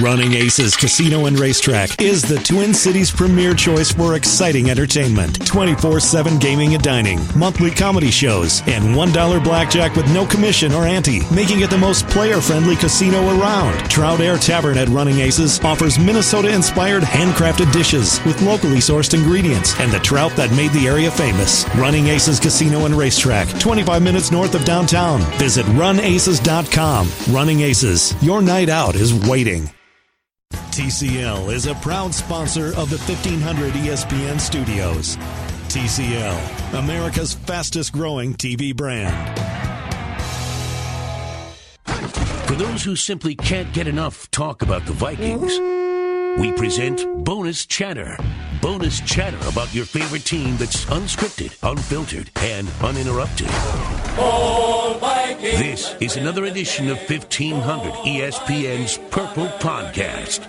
Running Aces Casino and Racetrack is the Twin Cities' premier choice for exciting entertainment, 24/7 gaming and dining, monthly comedy shows, and $1 blackjack with no commission or ante, making it the most player-friendly casino around. Trout Air Tavern at Running Aces offers Minnesota-inspired handcrafted dishes with locally sourced ingredients and the trout that made the area famous. Running Aces Casino and Racetrack, 25 minutes north of downtown. Visit runaces.com. Running Aces, your night out is waiting. TCL is a proud sponsor of the 1500 ESPN studios. TCL, America's fastest growing TV brand. For those who simply can't get enough talk about the Vikings, we present Bonus Chatter. Bonus chatter about your favorite team that's unscripted, unfiltered, and uninterrupted. This is another edition of 1500 ESPN's Purple Podcast.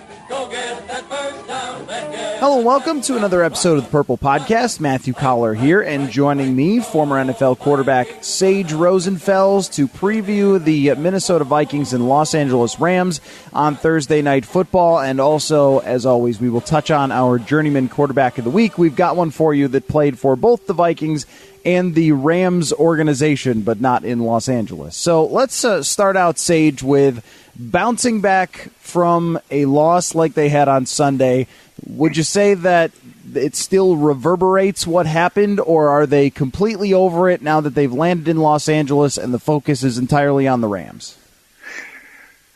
Hello and welcome to another episode of the Purple Podcast. Matthew Coller here, and joining me, former NFL quarterback Sage Rosenfels, to preview the Minnesota Vikings and Los Angeles Rams on Thursday Night Football. And also, as always, we will touch on our Journeyman Quarterback of the Week. We've got one for you that played for both the Vikings and the Rams organization, but not in Los Angeles. So let's start out, Sage, with bouncing back from a loss like they had on Sunday. Would you say that it still reverberates what happened, or are they completely over it now that they've landed in Los Angeles and the focus is entirely on the Rams?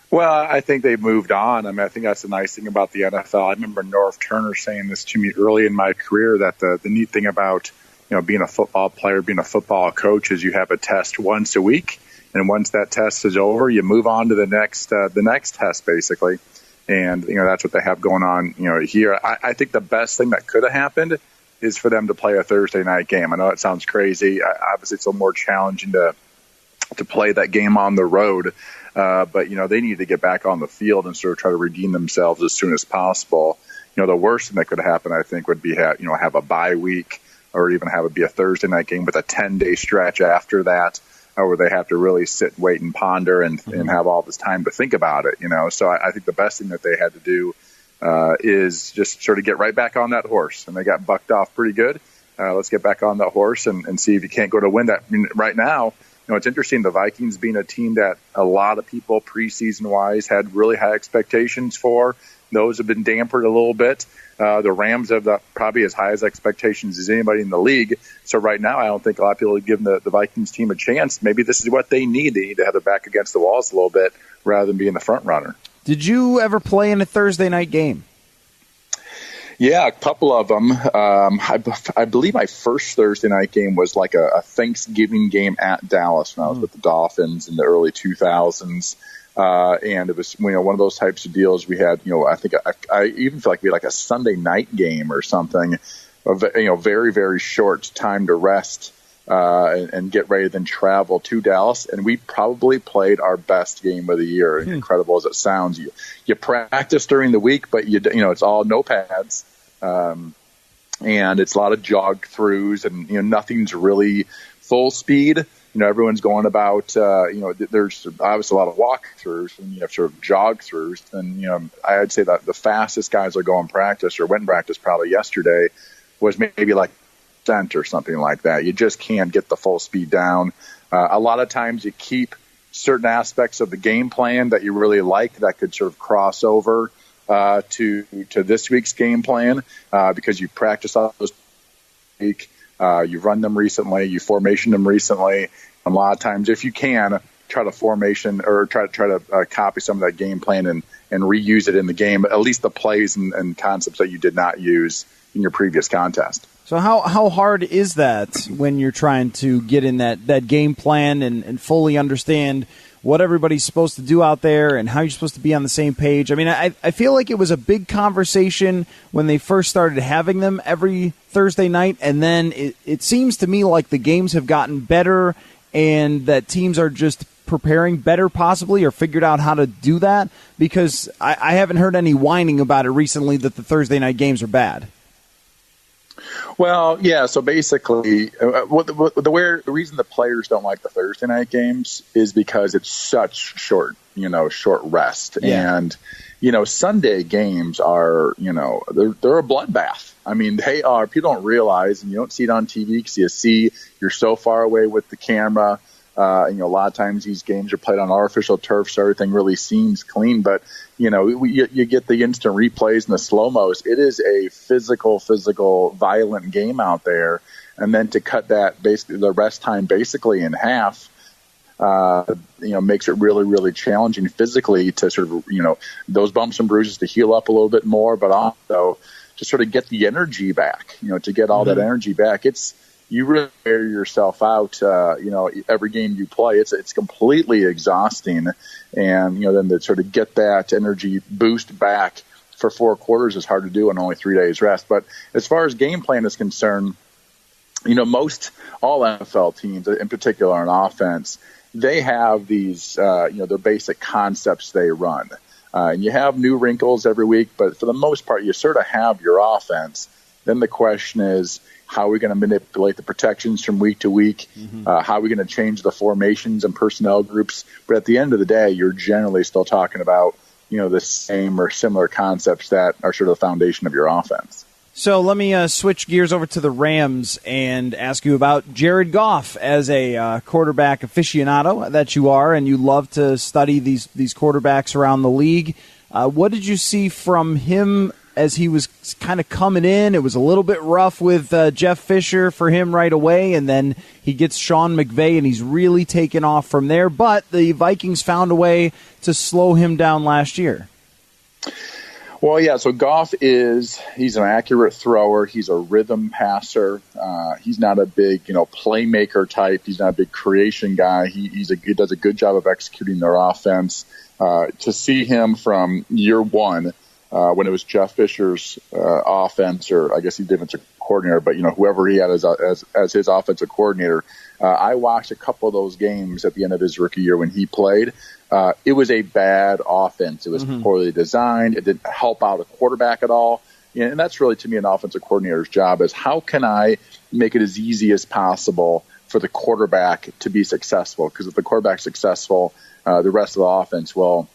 Well, I think they've moved on. I mean, I think that's the nice thing about the NFL. I remember Norv Turner saying this to me early in my career, that the neat thing about being a football player, being a football coach, is you have a test once a week. And once that test is over, you move on to the next test, basically. And, that's what they have going on, here. I think the best thing that could have happened is for them to play a Thursday night game. I know it sounds crazy. Obviously, it's a little more challenging to play that game on the road. But, they need to get back on the field and sort of try to redeem themselves as soon as possible. The worst thing that could happen, I think, would be have a bye week, or even have it be a Thursday night game with a 10-day stretch after that, where they have to really sit, wait, and ponder and have all this time to think about it, So I think the best thing that they had to do is just sort of get right back on that horse. And they got bucked off pretty good. Let's get back on that horse and see if you can't go to win that. I mean, right now, it's interesting, the Vikings being a team that a lot of people preseason-wise had really high expectations for. Those have been dampered a little bit. The Rams have probably as high as expectations as anybody in the league. So right now, I don't think a lot of people have given the Vikings team a chance. Maybe this is what they need. They need to have their back against the walls a little bit rather than being the front runner. Did you ever play in a Thursday night game? Yeah, a couple of them. I believe my first Thursday night game was like a Thanksgiving game at Dallas when I was with the Dolphins in the early 2000s. And it was, one of those types of deals we had, I think I even feel like we had like a Sunday night game or something, very, very short time to rest, and get ready to then travel to Dallas. And we probably played our best game of the year. Incredible as it sounds. You practice during the week, but it's all no pads. And it's a lot of jog throughs, and, nothing's really full speed. Everyone's going about, there's obviously a lot of walk-throughs, and you have sort of jog-throughs. And, I'd say that the fastest guys are going practice, or went practice probably yesterday, was maybe like cent or something like that. You just can't get the full speed down. A lot of times you keep certain aspects of the game plan that you really like that could sort of cross over to this week's game plan, because you practice all those week. You've run them recently, you formation them recently. A lot of times, if you can, try to formation or try to copy some of that game plan and reuse it in the game, at least the plays and concepts that you did not use in your previous contest. So how hard is that when you're trying to get in that game plan and fully understand what everybody's supposed to do out there and how you're supposed to be on the same page? I mean, I feel like it was a big conversation when they first started having them every Thursday night, and then it seems to me like the games have gotten better and that teams are just preparing better possibly, or figured out how to do that, because I haven't heard any whining about it recently that the Thursday night games are bad. Well, yeah. So basically, the reason the players don't like the Thursday night games is because it's such short rest. Yeah. And, Sunday games are, they're a bloodbath. I mean, they are. People don't realize, and you don't see it on TV because you're so far away with the camera. A lot of times these games are played on artificial turf, so everything really seems clean. But, you get the instant replays and the slow-mos. It is a physical, violent game out there. And then to cut that, basically the rest time basically in half, makes it really, really challenging physically to sort of, those bumps and bruises to heal up a little bit more, but also to sort of get the energy back, to get all that energy back. You really wear yourself out, every game you play. It's completely exhausting. And, then to sort of get that energy boost back for 4 quarters is hard to do on only 3 days rest. But as far as game plan is concerned, most all NFL teams, in particular on offense, they have these, their basic concepts they run. And you have new wrinkles every week, but for the most part, you sort of have your offense. Then the question is, how are we going to manipulate the protections from week to week? How are we going to change the formations and personnel groups? But at the end of the day, you're generally still talking about, the same or similar concepts that are sort of the foundation of your offense. So let me switch gears over to the Rams and ask you about Jared Goff as a quarterback aficionado that you are, and you love to study these quarterbacks around the league. What did you see from him as he was kind of coming in? It was a little bit rough with Jeff Fisher for him right away, and then he gets Sean McVay, and he's really taken off from there. But the Vikings found a way to slow him down last year. Well, yeah, so Goff he's an accurate thrower. He's a rhythm passer. He's not a big, playmaker type. He's not a big creation guy. He does a good job of executing their offense. To see him from year one, when it was Jeff Fisher's offense, or I guess he defensive coordinator, but whoever he had as his offensive coordinator, I watched a couple of those games at the end of his rookie year when he played. It was a bad offense. It was poorly designed. It didn't help out a quarterback at all. And that's really, to me, an offensive coordinator's job is how can I make it as easy as possible for the quarterback to be successful? Because if the quarterback's successful, the rest of the offense will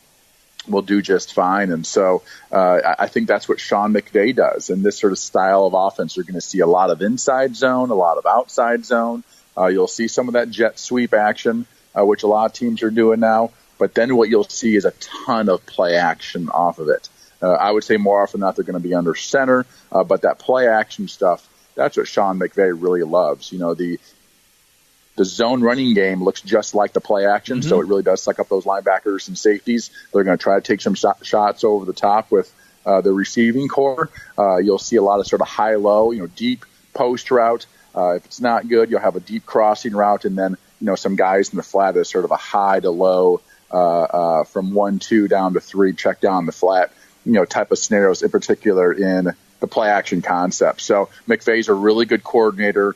do just fine. And so I think that's what Sean McVay does. In this sort of style of offense, you're going to see a lot of inside zone, a lot of outside zone. You'll see some of that jet sweep action, which a lot of teams are doing now. But then what you'll see is a ton of play action off of it. I would say more often than not they're going to be under center, but that play action stuff, that's what Sean McVay really loves. The zone running game looks just like the play action, so it really does suck up those linebackers and safeties. They're going to try to take some shots over the top with the receiving core. You'll see a lot of sort of high-low, deep post route. If it's not good, you'll have a deep crossing route, and then some guys in the flat is sort of a high to low from 1-2 down to 3, check down the flat, type of scenarios, in particular in the play action concept. So McVay's a really good coordinator.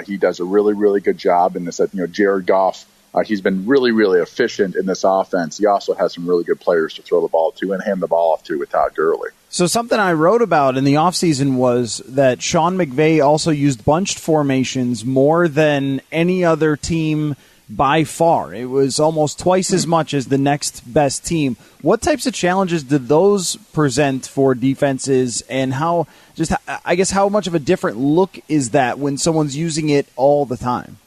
He does a really, really good job in this. Jared Goff, he's been really, really efficient in this offense. He also has some really good players to throw the ball to and hand the ball off to with Todd Gurley. So something I wrote about in the offseason was that Sean McVay also used bunched formations more than any other team by far. It was almost twice as much as the next best team. What types of challenges did those present for defenses, and how much of a different look is that when someone's using it all the time?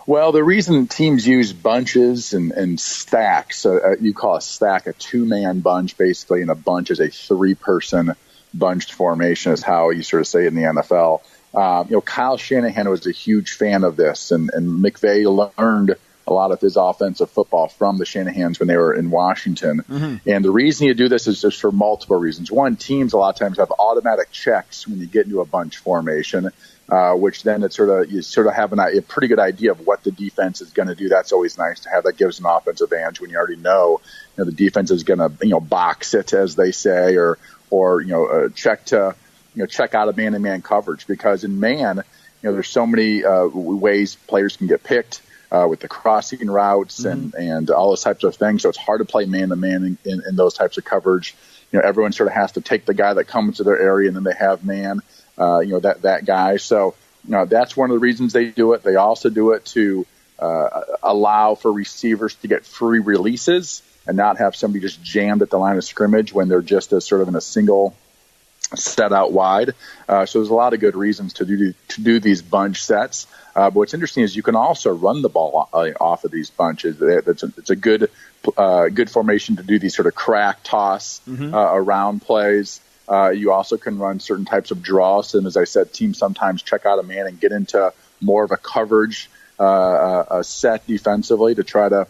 Well, the reason teams use bunches and stacks, you call a stack a 2-man bunch basically, and a bunch is a 3-person bunched formation is how you sort of say it in the NFL. Kyle Shanahan was a huge fan of this, and McVay learned a lot of his offensive football from the Shanahans when they were in Washington. And the reason you do this is just for multiple reasons. One, teams a lot of times have automatic checks when you get into a bunch formation, which then you sort of have a pretty good idea of what the defense is going to do. That's always nice to have. That gives an offensive advantage when you already know, the defense is going to box it, as they say, or check out of man-to-man coverage, because in man, there's so many ways players can get picked with the crossing routes and all those types of things. So it's hard to play man-to-man in those types of coverage. Everyone sort of has to take the guy that comes to their area, and then they have man. that guy. So that's one of the reasons they do it. They also do it to allow for receivers to get free releases and not have somebody just jammed at the line of scrimmage when they're just sort of in a single set out wide. So there's a lot of good reasons to do these bunch sets. But what's interesting is you can also run the ball off of these bunches. It's a good formation to do these sort of crack toss around plays. You also can run certain types of draws. And as I said, teams sometimes check out a man and get into more of a coverage set defensively to try to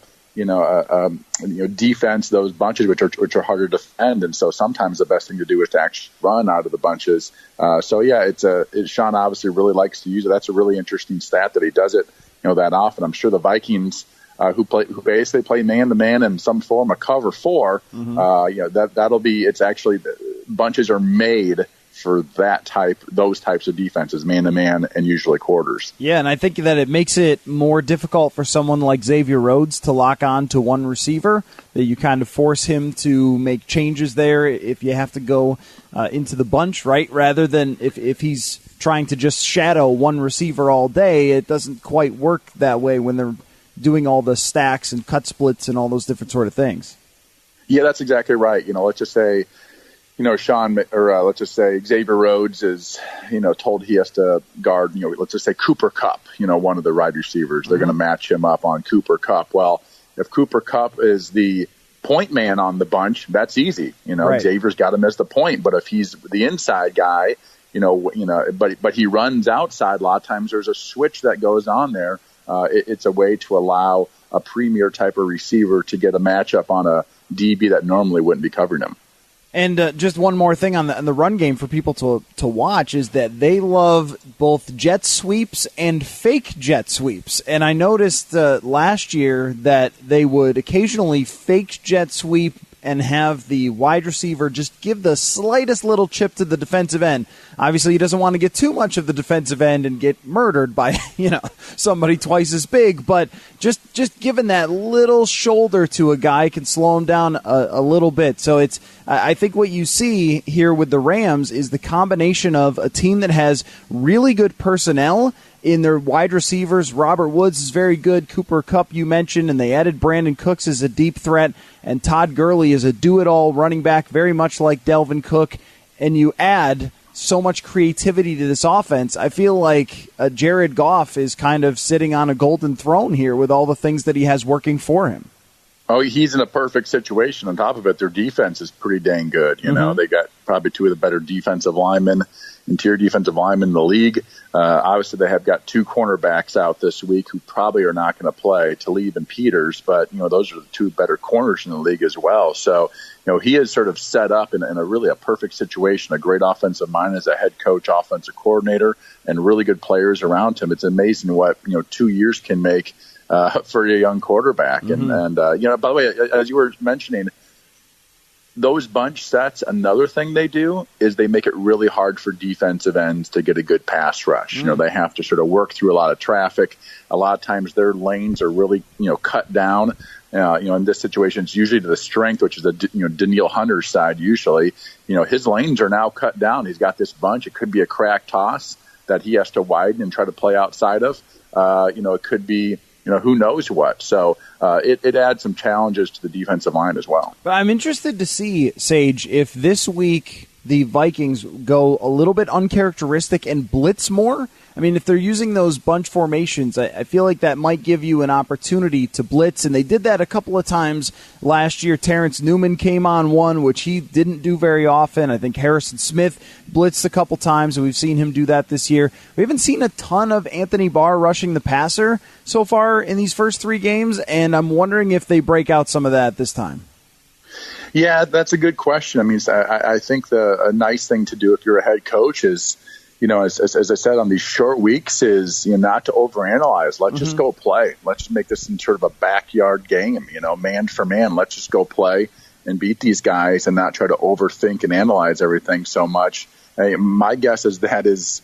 defense those bunches, which are harder to defend. And so sometimes the best thing to do is to actually run out of the bunches. Sean obviously really likes to use it. That's a really interesting stat that he does it, that often. I'm sure the Vikings, who basically play man to man in some form of cover 4, it's actually bunches are made for those types of defenses, man-to-man and usually quarters. Yeah, and I think that it makes it more difficult for someone like Xavier Rhodes to lock on to one receiver, that you kind of force him to make changes there if you have to go into the bunch, right? Rather than if he's trying to just shadow one receiver all day, it doesn't quite work that way when they're doing all the stacks and cut splits and all those different sort of things. Yeah, that's exactly right. Let's just say, Sean, or let's just say Xavier Rhodes is, told he has to guard, let's just say Cooper Kupp, one of the wide receivers. They're going to match him up on Cooper Kupp. Well, if Cooper Kupp is the point man on the bunch, that's easy. Right. Xavier's got to miss the point. But if he's the inside guy, but he runs outside, a lot of times there's a switch that goes on there. It's a way to allow a premier type of receiver to get a matchup on a DB that normally wouldn't be covering him. And just one more thing on the run game for people to watch is that they love both jet sweeps and fake jet sweeps. And I noticed last year that they would occasionally fake jet sweep and have the wide receiver just give the slightest little chip to the defensive end. Obviously, he doesn't want to get too much of the defensive end and get murdered by somebody twice as big, but just giving that little shoulder to a guy can slow him down a little bit. So I think what you see here with the Rams is the combination of a team that has really good personnel in their wide receivers. Robert Woods is very good. Cooper Kupp you mentioned, and they added Brandon Cooks as a deep threat, and Todd Gurley is a do-it-all running back, very much like Dalvin Cook, and you add so much creativity to this offense. I feel like Jared Goff is kind of sitting on a golden throne here with all the things that he has working for him. Oh, he's in a perfect situation. On top of it, their defense is pretty dang good. They got probably two of the better interior defensive linemen in the league. Obviously, they have got 2 cornerbacks out this week who probably are not going to play, Talib and Peters, but, those are the 2 better corners in the league as well. So, he is sort of set up in a really a perfect situation, a great offensive mind as a head coach, offensive coordinator, and really good players around him. It's amazing what, 2 years can make for a young quarterback. And by the way, as you were mentioning, those bunch sets, another thing they do is they make it really hard for defensive ends to get a good pass rush. They have to sort of work through a lot of traffic. A lot of times their lanes are really, cut down. In this situation, it's usually to the strength, which is Danielle Hunter's side usually. His lanes are now cut down. He's got this bunch. It could be a crack toss that he has to widen and try to play outside of. It could be, who knows what. So it adds some challenges to the defensive line as well. But I'm interested to see, Sage, if this week the Vikings go a little bit uncharacteristic and blitz more. I mean, if they're using those bunch formations, I feel like that might give you an opportunity to blitz, and they did that a couple of times last year. Terrence Newman came on one, which he didn't do very often. I think Harrison Smith blitzed a couple times, and we've seen him do that this year. We haven't seen a ton of Anthony Barr rushing the passer so far in these first 3 games, and I'm wondering if they break out some of that this time. Yeah, that's a good question. I mean, I think a nice thing to do if you're a head coach is, as I said, on these short weeks is, not to overanalyze. Let's just go play. Let's just make this in sort of a backyard game, man for man. Let's just go play and beat these guys and not try to overthink and analyze everything so much. My guess is that is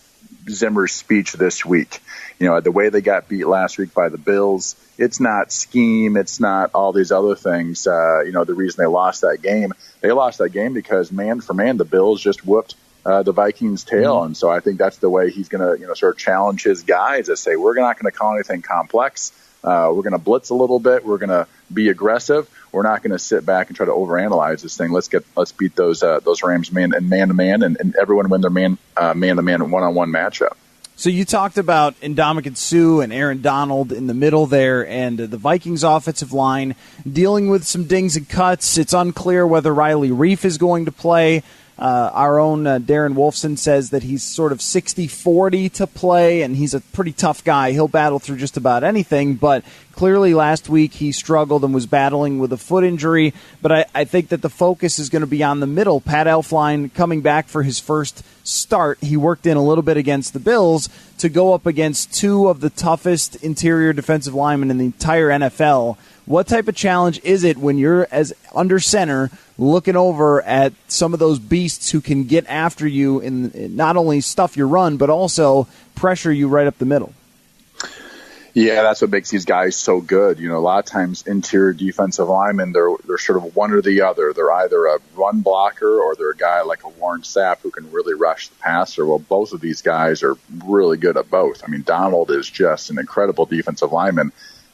Zimmer's speech this week. The way they got beat last week by the Bills, it's not scheme, it's not all these other things. The reason they lost that game because man for man, the Bills just whooped the Vikings' tail. And so I think that's the way he's going to, sort of challenge his guys to say, we're not going to call anything complex. We're going to blitz a little bit. We're going to be aggressive. We're not going to sit back and try to overanalyze this thing. Let's beat those Rams man to man, and everyone win their man to man one-on-one matchup. So you talked about Ndamukong Suh and Aaron Donald in the middle there, and the Vikings offensive line dealing with some dings and cuts. It's unclear whether Riley Reif is going to play. Our own Darren Wolfson says that he's sort of 60-40 to play, and he's a pretty tough guy. He'll battle through just about anything, but clearly last week he struggled and was battling with a foot injury. But I think that the focus is going to be on the middle. Pat Elflein coming back for his first start. He worked in a little bit against the Bills to go up against two of the toughest interior defensive linemen in the entire NFL. What type of challenge is it when you're as under center looking over at some of those beasts who can get after you and not only stuff your run, but also pressure you right up the middle? Yeah, that's what makes these guys so good. A lot of times interior defensive linemen, they're sort of one or the other. They're either a run blocker or they're a guy like a Warren Sapp who can really rush the passer. Well, both of these guys are really good at both. I mean, Donald is just an incredible defensive lineman.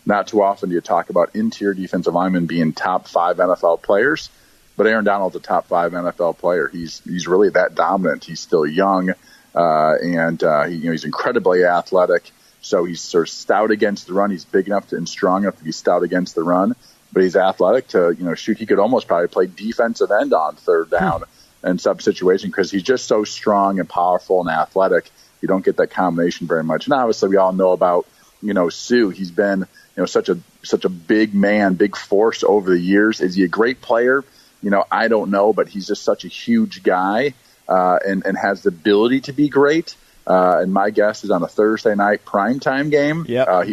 Not too often do you talk about interior defensive linemen being top 5 NFL players, but Aaron Donald's a top 5 NFL player. He's really that dominant. He's still young, and he's incredibly athletic. So he's sort of stout against the run. He's big enough and strong enough to be stout against the run, but he's athletic to shoot. He could almost probably play defensive end on third down in some situation because he's just so strong and powerful and athletic. You don't get that combination very much. And obviously, we all know about Suh. He's been such a big man, big force over the years. Is he a great player? I don't know, but he's just such a huge guy and has the ability to be great. And my guess is on a Thursday night primetime game,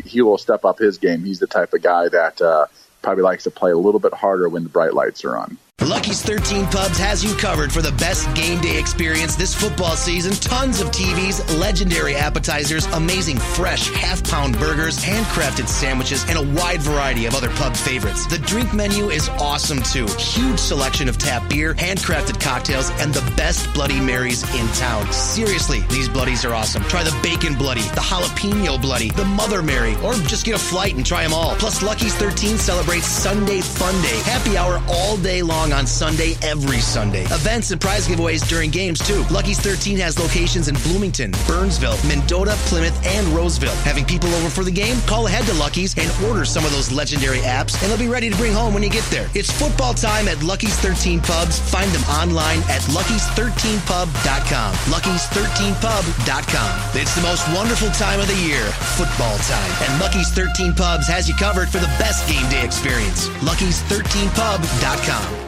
he will step up his game. He's the type of guy that probably likes to play a little bit harder when the bright lights are on. Lucky's 13 Pubs has you covered for the best game day experience this football season. Tons of TVs, legendary appetizers, amazing fresh half-pound burgers, handcrafted sandwiches, and a wide variety of other pub favorites. The drink menu is awesome, too. Huge selection of tap beer, handcrafted cocktails, and the best Bloody Marys in town. Seriously, these Bloodies are awesome. Try the Bacon Bloody, the Jalapeno Bloody, the Mother Mary, or just get a flight and try them all. Plus, Lucky's 13 celebrates Sunday Fun Day. Happy hour all day long on Sunday, every Sunday. Events and prize giveaways during games, too. Lucky's 13 has locations in Bloomington, Burnsville, Mendota, Plymouth, and Roseville. Having people over for the game? Call ahead to Lucky's and order some of those legendary apps, and they'll be ready to bring home when you get there. It's football time at Lucky's 13 Pubs. Find them online at luckys13pub.com. luckys13pub.com. It's the most wonderful time of the year, football time. And Lucky's 13 Pubs has you covered for the best game day experience. luckys13pub.com.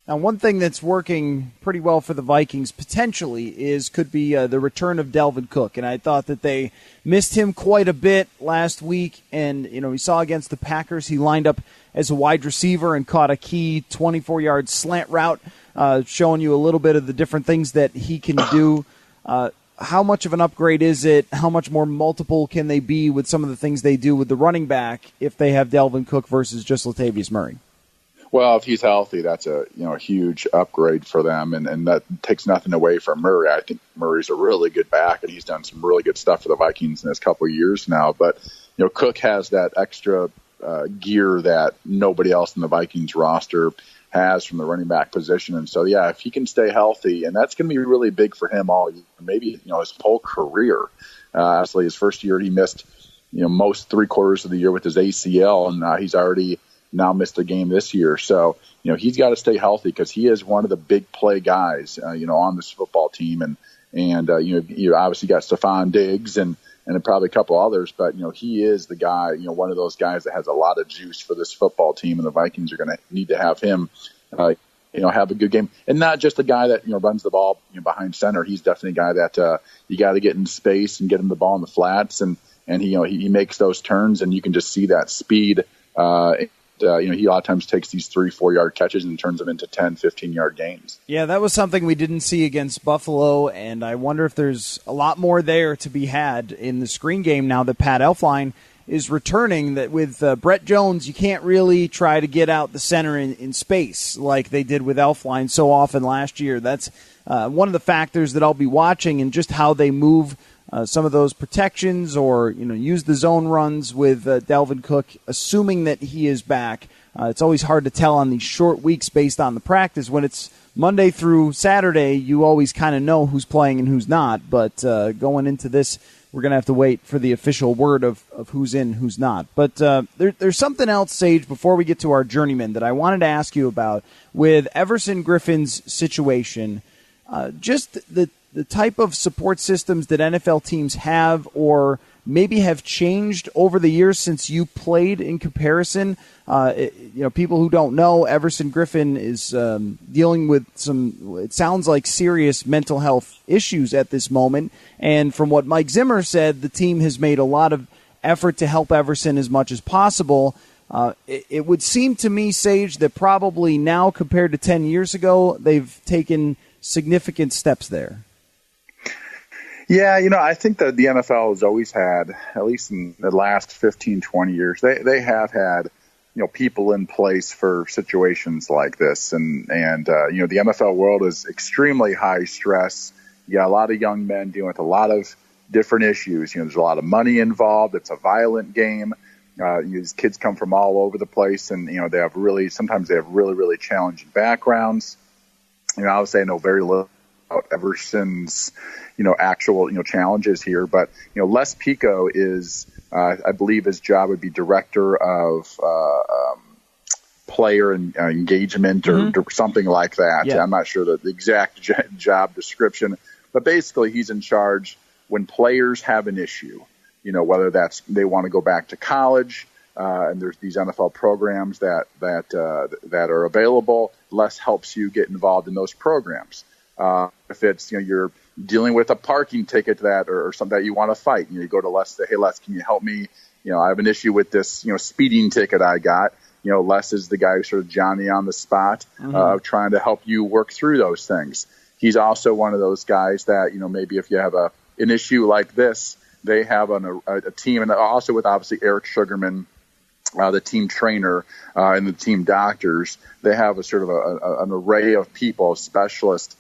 Now, one thing that's working pretty well for the Vikings potentially could be the return of Dalvin Cook. And I thought that they missed him quite a bit last week. And, we saw against the Packers, he lined up as a wide receiver and caught a key 24-yard slant route, showing you a little bit of the different things that he can do. How much of an upgrade is it? How much more multiple can they be with some of the things they do with the running back if they have Dalvin Cook versus just Latavius Murray? Well, if he's healthy, that's a huge upgrade for them, and that takes nothing away from Murray. I think Murray's a really good back, and he's done some really good stuff for the Vikings in his couple of years now. But Cook has that extra gear that nobody else in the Vikings roster has from the running back position. And so, if he can stay healthy, and that's going to be really big for him all year, maybe his whole career. Actually, his first year he missed most 3/4 of the year with his ACL, and he's already now missed a game this year. So, he's got to stay healthy because he is one of the big play guys, on this football team. And you obviously got Stephon Diggs and probably a couple others, but, he is the guy, one of those guys that has a lot of juice for this football team, and the Vikings are going to need to have him, have a good game. And not just a guy that, runs the ball behind center. He's definitely a guy that you got to get in space and get him the ball in the flats. And he makes those turns, and you can just see that speed. He a lot of times takes these 3-4 yard catches and turns them into 10, 15-yard gains. Yeah, that was something we didn't see against Buffalo, and I wonder if there's a lot more there to be had in the screen game now that Pat Elflein is returning. That with Brett Jones, you can't really try to get out the center in space like they did with Elflein so often last year. That's one of the factors that I'll be watching, and just how they move some of those protections, or use the zone runs with Dalvin Cook, assuming that he is back. It's always hard to tell on these short weeks based on the practice. When it's Monday through Saturday, you always kind of know who's playing and who's not. But going into this, we're going to have to wait for the official word of who's in, who's not. But there's something else, Sage, before we get to our journeyman, that I wanted to ask you about with Everson Griffen's situation. Just the type of support systems that NFL teams have, or maybe have changed over the years since you played in comparison. People who don't know, Everson Griffen is dealing with some, it sounds like, serious mental health issues at this moment. And from what Mike Zimmer said, the team has made a lot of effort to help Everson as much as possible. It would seem to me, Sage, that probably now compared to 10 years ago, they've taken significant steps there. Yeah, I think that the NFL has always had, at least in the last 15, 20 years, they have had, people in place for situations like this. And the NFL world is extremely high stress. You got a lot of young men dealing with a lot of different issues. There's a lot of money involved. It's a violent game. These kids come from all over the place, and, sometimes they have really, really challenging backgrounds. Obviously I know very little about Everson's, actual, challenges here. But, Les Pico is, I believe his job would be director of player and engagement or something like that. Yeah. I'm not sure the exact job description, but basically he's in charge when players have an issue, whether that's they want to go back to college, and there's these NFL programs that are available. Les helps you get involved in those programs. If it's, you're dealing with a parking ticket or something that you want to fight, and you go to Les, say, hey, Les, can you help me? I have an issue with this, speeding ticket I got. Les is the guy who's sort of Johnny on the spot, trying to help you work through those things. He's also one of those guys that, maybe if you have an issue like this, they have a team, and also with obviously Eric Sugarman, the team trainer, and the team doctors. They have a sort of an array of people, specialists,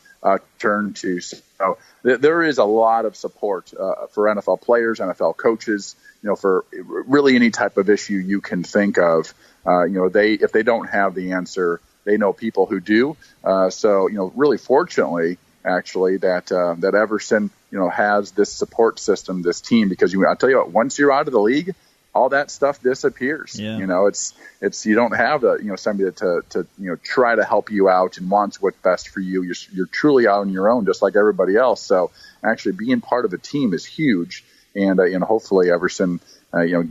turn to. So there is a lot of support for NFL players, NFL coaches, for really any type of issue you can think of. If they don't have the answer, they know people who do. So really fortunately, actually, that Everson, has this support system, this team, because I'll tell you what, once you're out of the league, all that stuff disappears. Yeah. It's you don't have somebody to try to help you out and wants what's best for you. You're truly out on your own, just like everybody else. So actually, being part of a team is huge, and hopefully Everson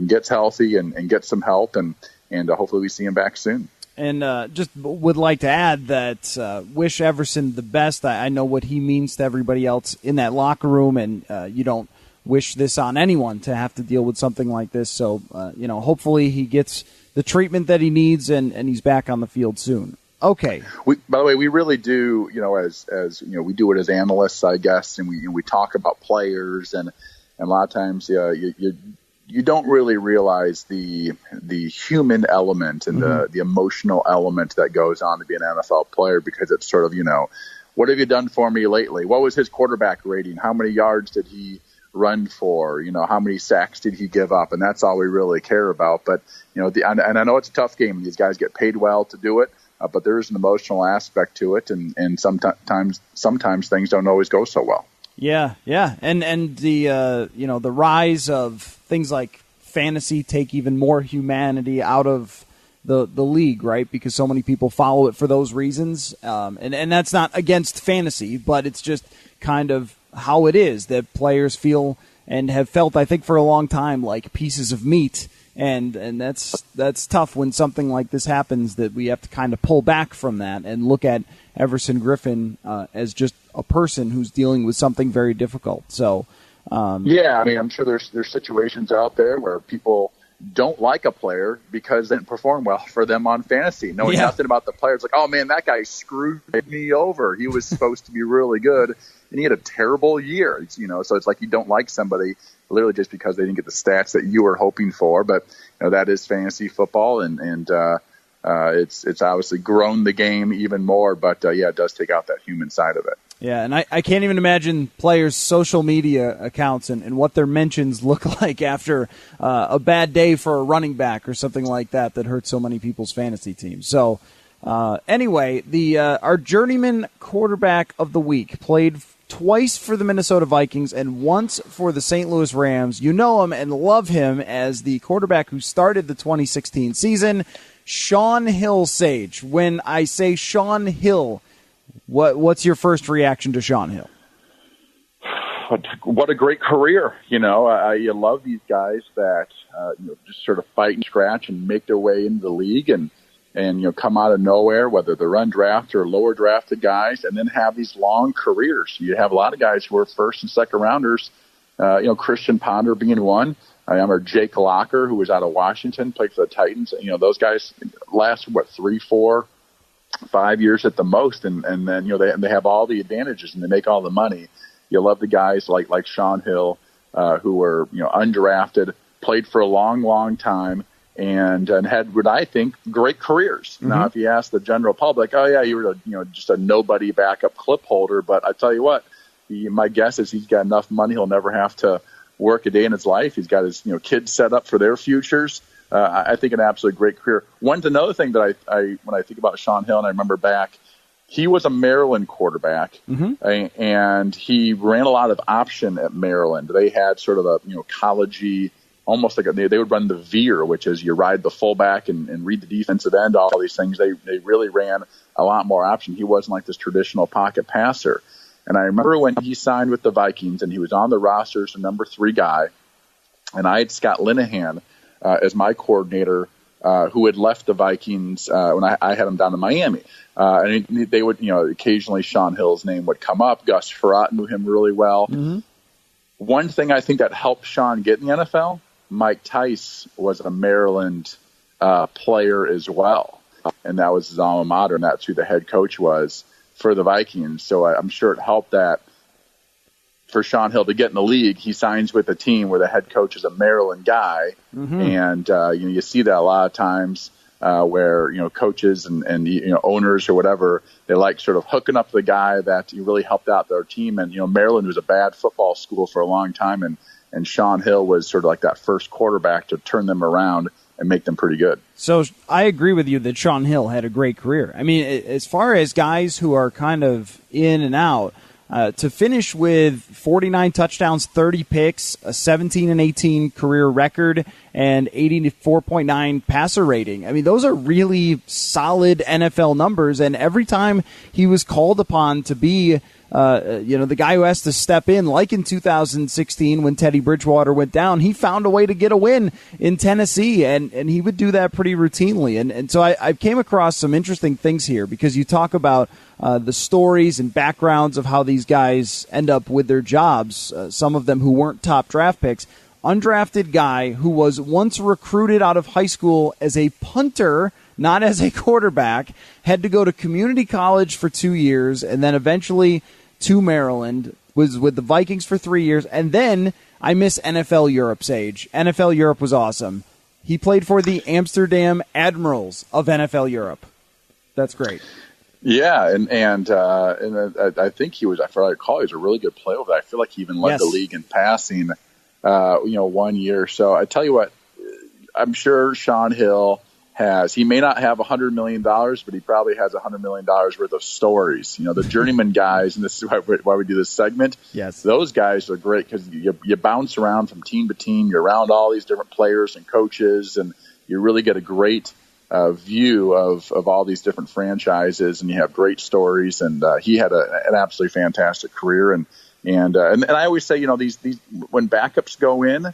gets healthy and gets some help, and hopefully we see him back soon. And just would like to add that wish Everson the best. I know what he means to everybody else in that locker room, and you don't wish this on anyone to have to deal with something like this. So, hopefully he gets the treatment that he needs, and he's back on the field soon. Okay. By the way, we really do, as we do it as analysts, I guess, and we talk about players, and a lot of times you don't really realize the human element and the emotional element that goes on to be an NFL player, because it's sort of, what have you done for me lately? What was his quarterback rating? How many yards did he run for? How many sacks did he give up? And that's all we really care about. But, and I know it's a tough game. These guys get paid well to do it, but there is an emotional aspect to it. And sometimes things don't always go so well. Yeah. And the, the rise of things like fantasy take even more humanity out of the league, right? Because so many people follow it for those reasons. And that's not against fantasy, but it's just kind of how it is that players feel and have felt, I think, for a long time, like pieces of meat. And that's tough when something like this happens, that we have to kind of pull back from that and look at Everson Griffen as just a person who's dealing with something very difficult. So, I'm sure there's situations out there where people, don't like a player because they didn't perform well for them on fantasy, knowing nothing about the player. It's like, oh man, that guy screwed me over. He was supposed to be really good, and he had a terrible year. So it's like you don't like somebody literally just because they didn't get the stats that you were hoping for. But that is fantasy football, and it's obviously grown the game even more. But it does take out that human side of it. Yeah, and I can't even imagine players' social media accounts and what their mentions look like after a bad day for a running back or something like that hurts so many people's fantasy teams. So anyway, our Journeyman Quarterback of the Week played twice for the Minnesota Vikings and once for the St. Louis Rams. You know him and love him as the quarterback who started the 2016 season, Shaun Hill. Sage. When I say Shaun Hill, what's your first reaction to Shaun Hill? What a great career. You love these guys that just sort of fight and scratch and make their way into the league and come out of nowhere, whether they're undrafted or lower drafted guys, and then have these long careers. You have a lot of guys who are first and second rounders, Christian Ponder being one. I remember Jake Locker, who was out of Washington, played for the Titans. Those guys last, 3, 4, 5 years at the most, and then they have all the advantages and they make all the money. You love the guys like Shaun Hill, who were undrafted, played for a long time, and had what I think great careers. Mm-hmm. Now, if you ask the general public, oh yeah, you were just a nobody backup clip holder, but I tell you what, my guess is he's got enough money he'll never have to work a day in his life. He's got his kids set up for their futures. I think an absolutely great career. Another thing that I when I think about Shaun Hill, and I remember back, he was a Maryland quarterback, and he ran a lot of option at Maryland. They had sort of a collegey, almost like they would run the veer, which is you ride the fullback and read the defensive end. All these things they really ran a lot more option. He wasn't like this traditional pocket passer. And I remember when he signed with the Vikings and he was on the roster as the number 3 guy, and I had Scott Linehan as my coordinator, who had left the Vikings when I had him down in Miami. And they would, occasionally Shaun Hill's name would come up. Gus Frerotte knew him really well. Mm-hmm. One thing I think that helped Shaun get in the NFL, Mike Tice was a Maryland player as well. And that was his alma mater, and that's who the head coach was for the Vikings. So I'm sure it helped that for Shaun Hill to get in the league, he signs with a team where the head coach is a Maryland guy. Mm-hmm. And, you see that a lot of times where, coaches and owners or whatever, they like sort of hooking up the guy that really helped out their team. And, Maryland was a bad football school for a long time. And Shaun Hill was sort of like that first quarterback to turn them around and make them pretty good. So I agree with you that Shaun Hill had a great career. I mean, as far as guys who are kind of in and out, to finish with 49 touchdowns, 30 picks, a 17-18 career record, and 84.9 passer rating. I mean, those are really solid NFL numbers. And every time he was called upon to be the guy who has to step in, like in 2016 when Teddy Bridgewater went down, he found a way to get a win in Tennessee, and he would do that pretty routinely. And so I came across some interesting things here because you talk about the stories and backgrounds of how these guys end up with their jobs, some of them who weren't top draft picks. Undrafted guy who was once recruited out of high school as a punter, not as a quarterback, had to go to community college for 2 years, and then eventually to Maryland, was with the Vikings for 3 years, and then I miss NFL Europe, Sage. NFL Europe was awesome. He played for the Amsterdam Admirals of NFL Europe. That's great. Yeah, and I think he was, if I recall, he was a really good player. I feel like he even led the league in passing, 1 year. So I tell you what, I'm sure Shaun Hill he may not have $100 million, but he probably has $100 million worth of stories. The journeyman guys, and this is why we do this segment. Yes, those guys are great because you bounce around from team to team. You're around all these different players and coaches, and you really get a great view of all these different franchises, and you have great stories. And he had an absolutely fantastic career. And I always say, these when backups go in,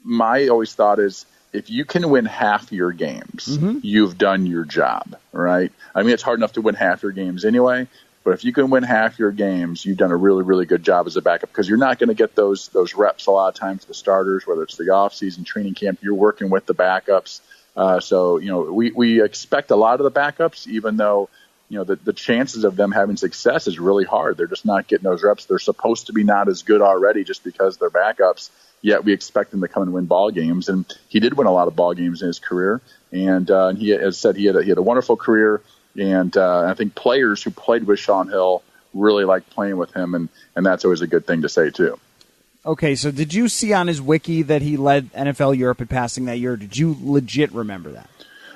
my always thought is, if you can win half your games, you've done your job, right? I mean, it's hard enough to win half your games anyway, But if you can win half your games, you've done a really, really good job as a backup, because you're not going to get those reps a lot of times, the starters, whether it's the off-season training camp. You're working with the backups. So, we expect a lot of the backups, even though, the chances of them having success is really hard. They're just not getting those reps. They're supposed to be not as good already just because they're backups, yet we expect them to come and win ball games. And he did win a lot of ball games in his career. And he, as said, he had a wonderful career. And I think players who played with Sean Hill really liked playing with him, and that's always a good thing to say, too. Okay, so did you see on his wiki that he led NFL Europe in passing that year? Did you legit remember that?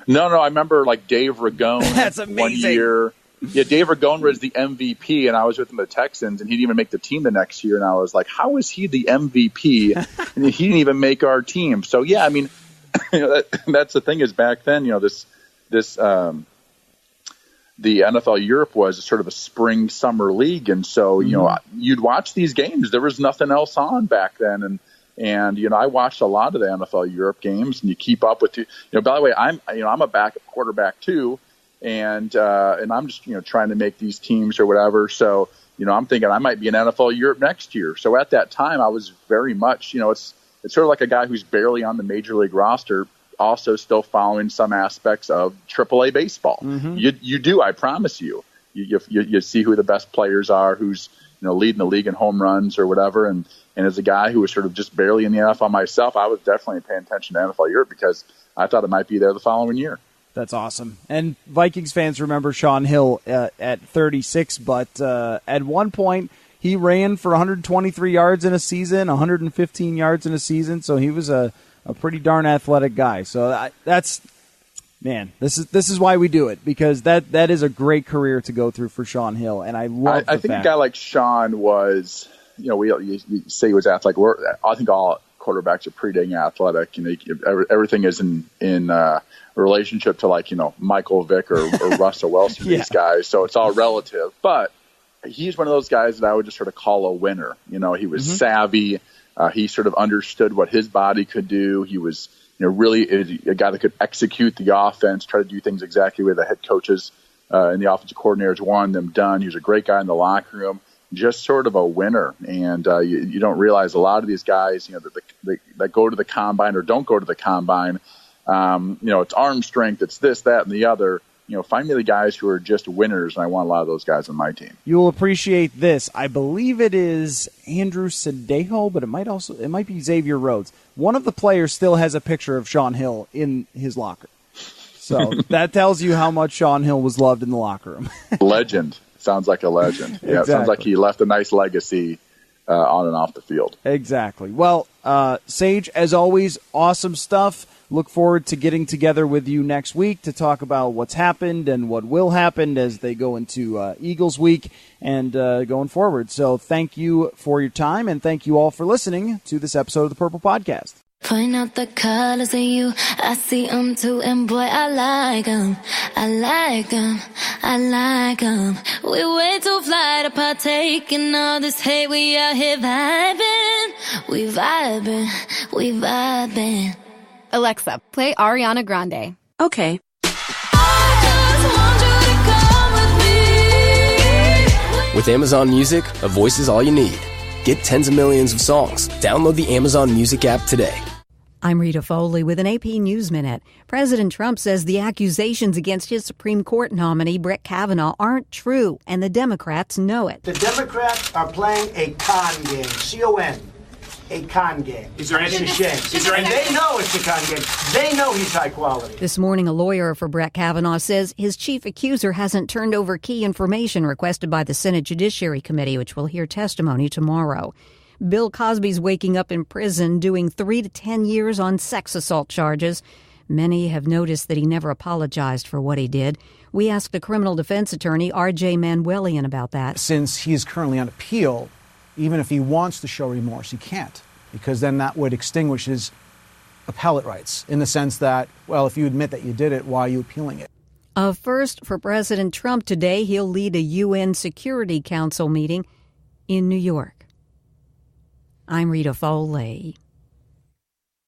No, I remember, Dave Ragone. That's amazing. 1 year. Yeah, Dave Ragone was the MVP, and I was with him at the Texans, and he didn't even make the team the next year. And I was like, how is he the MVP? And he didn't even make our team. So, yeah, I mean, that's the thing is back then, the NFL Europe was sort of a spring summer league. And so, you'd watch these games. There was nothing else on back then. And I watched a lot of the NFL Europe games, and you keep up with by the way, I'm a backup quarterback too. And I'm just, trying to make these teams or whatever. So, I'm thinking I might be in NFL Europe next year. So at that time I was very much, it's sort of like a guy who's barely on the major league roster, also still following some aspects of AAA baseball. Mm-hmm. You do, I promise you. You see who the best players are, who's leading the league in home runs or whatever. And as a guy who was sort of just barely in the NFL myself, I was definitely paying attention to NFL Europe because I thought it might be there the following year. That's awesome. And Vikings fans remember Sean Hill at 36, but at one point he ran for 123 yards in a season, 115 yards in a season. So he was a pretty darn athletic guy. So this is why we do it, because that is a great career to go through for Sean Hill. And I love I think a guy like Sean was, you say he was athletic. I think all quarterbacks are pretty dang athletic. Everything is in relationship to Michael Vick or Russell Wilson, these guys. So it's all relative. But he's one of those guys that I would just sort of call a winner. He was savvy. He sort of understood what his body could do. He was, really a guy that could execute the offense, try to do things exactly where the head coaches and the offensive coordinators wanted them done. He was a great guy in the locker room, just sort of a winner. And you don't realize a lot of these guys, that go to the combine or don't go to the combine, it's arm strength, it's this, that, and the other. Find me the guys who are just winners, and I want a lot of those guys on my team. You'll appreciate this. I believe it is Andrew Sadejo, but it might be Xavier Rhodes. One of the players still has a picture of Sean Hill in his locker. So that tells you how much Sean Hill was loved in the locker room. Legend. Sounds like a legend. Yeah, exactly. It sounds like he left a nice legacy on and off the field. Exactly. Well, Sage, as always, awesome stuff. Look forward to getting together with you next week to talk about what's happened and what will happen as they go into Eagles Week and going forward. So thank you for your time, and thank you all for listening to this episode of the Purple Podcast. Point out the colors of you, I see them too, and boy, I like them. I like them, I like them. We way too fly to partake in all this hate. We out here vibing, we vibing, we vibing. Alexa, play Ariana Grande. Okay. With Amazon Music, a voice is all you need. Get tens of millions of songs. Download the Amazon Music app today. I'm Rita Foley with an AP News Minute. President Trump says the accusations against his Supreme Court nominee, Brett Kavanaugh, aren't true, and the Democrats know it. The Democrats are playing a con game, C-O-N, a con game. Is there anything? It's a shame. And they know it's a con game. They know he's high quality. This morning, a lawyer for Brett Kavanaugh says his chief accuser hasn't turned over key information requested by the Senate Judiciary Committee, which will hear testimony tomorrow. Bill Cosby's waking up in prison, doing 3 to 10 years on sex assault charges. Many have noticed that he never apologized for what he did. We asked the criminal defense attorney, R.J. Manwelian, about that. Since he is currently on appeal, even if he wants to show remorse, he can't, because then that would extinguish his appellate rights in the sense that, well, if you admit that you did it, why are you appealing it? A first for President Trump today. He'll lead a UN Security Council meeting in New York. I'm Rita Foley.